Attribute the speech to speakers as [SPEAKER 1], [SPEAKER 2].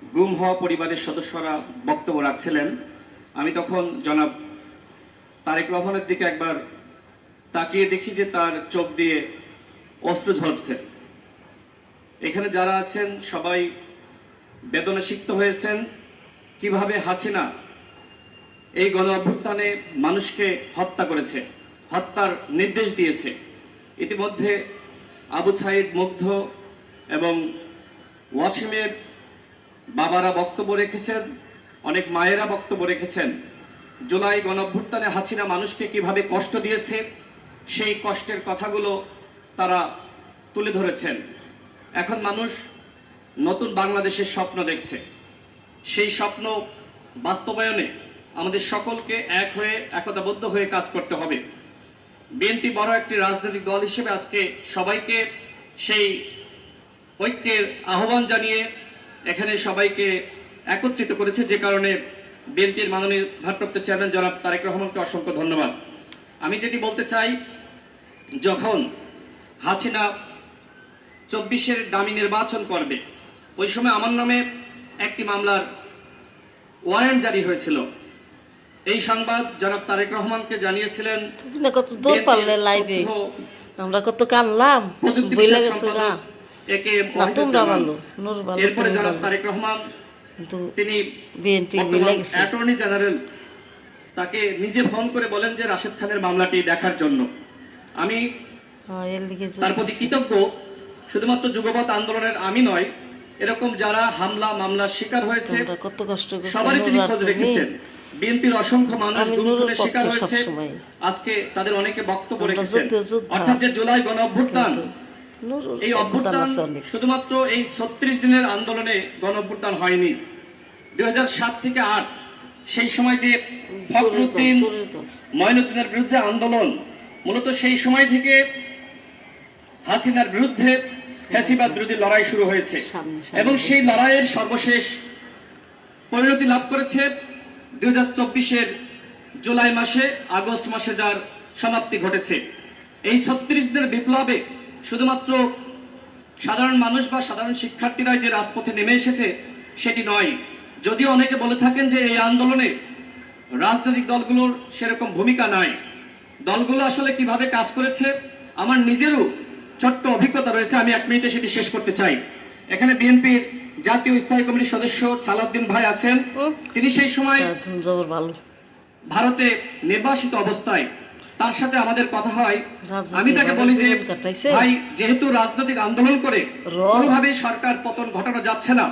[SPEAKER 1] গুম হওয়া পরিবারের সদস্যরা বক্তব্য রাখছিলেন, আমি তখন জনাব তারেক রহমানের দিকে একবার তাকিয়ে দেখি যে তার চোখ দিয়ে অশ্রু ঝরছে। এখানে যারা আছেন সবাই বেদনা সিক্ত হয়েছেন কিভাবে হাসিনা এই গণ অভ্যুত্থানে মানুষকে হত্যা করেছে, হত্যার নির্দেশ দিয়েছে। ইতিমধ্যে আবু সাইদ, মুগ্ধ এবং ওয়াসিমের বাবারা বক্তব্য রেখেছেন, অনেক মায়েরা বক্তব্য রেখেছেন। জুলাই গণ অভ্যুত্থানে হাসিনা মানুষকে কিভাবে কষ্ট দিয়েছে সেই কষ্টের কথাগুলো তারা তুলে ধরেছেন। এখন মানুষ নতুন বাংলাদেশের স্বপ্ন দেখছে। সেই স্বপ্ন বাস্তবায়নে আমাদের সকলকে এক হয়ে একতাবদ্ধ হয়ে কাজ করতে হবে। বিএনপি বড় একটি রাজনৈতিক দল হিসেবে আজকে সবাইকে সেই ঐক্যের আহ্বান জানিয়ে এখানে সবাইকে একত্রিত করেছে, যে কারণে বিএনপির মাননীয় ভারপ্রাপ্ত চেয়ারম্যান জনাব তারেক রহমানকে অসংখ্য ধন্যবাদ। আমি যেটি বলতে চাই, যখন হাসিনা 24-এর ডামি নির্বাচন করবে ওই সময় আমার নামে একটি মামলার ওয়ারেন্ট জারি হয়েছিল। এই সংবাদ জনাব তারেক রহমানকে জানিয়েছিলেন।
[SPEAKER 2] কত দূর পারলে লাইভে আমরা কত কানলাম বইলা গেছে না তোমরা ভালো নূর ভালো।
[SPEAKER 1] এরপরে জনাব তারেক রহমান
[SPEAKER 2] কিন্তু
[SPEAKER 1] তিনি
[SPEAKER 2] বিএনপি বইলা গেছে
[SPEAKER 1] অ্যাটর্নি জেনারেল তাকে নিজে ফোন করে বলেন যে রাশেদ খানের মামলাটি দেখার জন্য। আমি তার প্রতি কৃতজ্ঞ। শুধুমাত্র যুগপৎ আন্দোলনের আমি নয়, এরকম যারা হামলা মামলার শিকার হয়েছে
[SPEAKER 2] কত কষ্ট
[SPEAKER 1] সবারই তিনি খোঁজ রেখেছেন। বিএনপির অসংখ্য মানুষ গুমের শিকার হয়েছে, আজকে তাদের অনেকে বক্তব্য রেখেছেন। অর্থাৎ যে জুলাই গণ অভ্যুত্থান, এই অভ্যুত্থান শুধুমাত্র এই 36 দিনের আন্দোলনে গণ অভ্যুত্থান হয়নি। 2007 থেকে 8 সেই সময় যে ফখরুদ্দিন মঈনুদ্দিনের বিরুদ্ধে আন্দোলন, মূলত সেই সময় থেকে হাসিনার বিরুদ্ধে ফ্যাসিবাদ বিরোধী লড়াই শুরু হয়েছে এবং সেই লড়াইয়ের সর্বশেষ পরিণতি লাভ করেছে 2024-এর জুলাই মাসে, আগস্ট মাসে যার সমাপ্তি ঘটেছে। এই 36 দিনের বিপ্লবে শুধুমাত্র সাধারণ মানুষ বা সাধারণ শিক্ষার্থীরাই যে রাজপথে নেমে এসেছে সেটি নয়। যদিও অনেকে বলে থাকেন যে এই আন্দোলনে রাজনৈতিক দলগুলোর সেরকম ভূমিকা নাই, দলগুলো আসলে কিভাবে কাজ করেছে আমার নিজেরও ছোট্ট অভিজ্ঞতা রয়েছে। আমি 1 মিনিটে সেটি শেষ করতে চাই। এখানে বিএনপির জাতীয় স্থায়ী কমিটির সদস্য সালাউদ্দিন ভাই আছেন। তিনি সেই সময় ভারতে নির্বাসিত অবস্থায় তার সাথে আমাদের কথা হয়। আমি তাকে বলি যে ভাই, যেহেতু রাজনৈতিক আন্দোলন করে কোনোভাবেই সরকার পতন ঘটানো যাচ্ছে না,